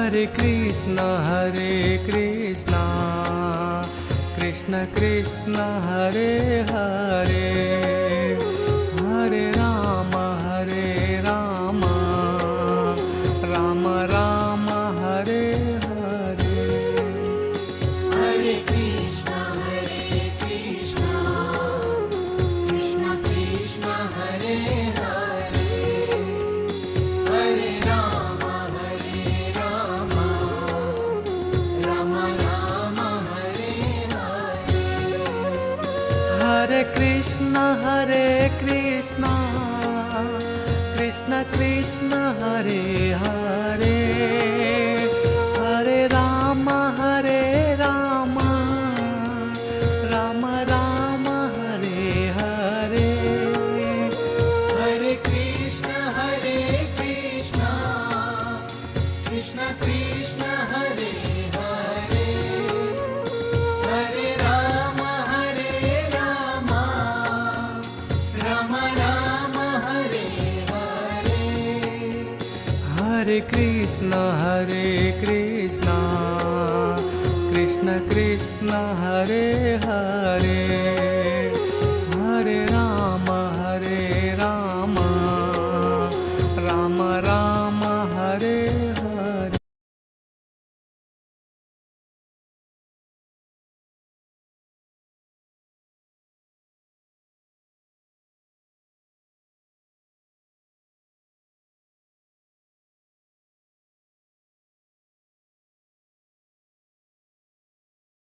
Hare Krishna Krishna Krishna Hare Hare, Hare Ram Ram Ram Hare Hare. Hare Krishna Krishna Krishna Hare Hare, Hare Ram Ram Ram Hare Hare. Hare Krishna Krishna Krishna Hare Hare, Hare Ram Ram Ram Hare Hare. Hare Krishna Krishna Krishna Hare Hare, Hare Ram Ram Hare Hare. Hare Krishna Krishna Krishna Hare Hare,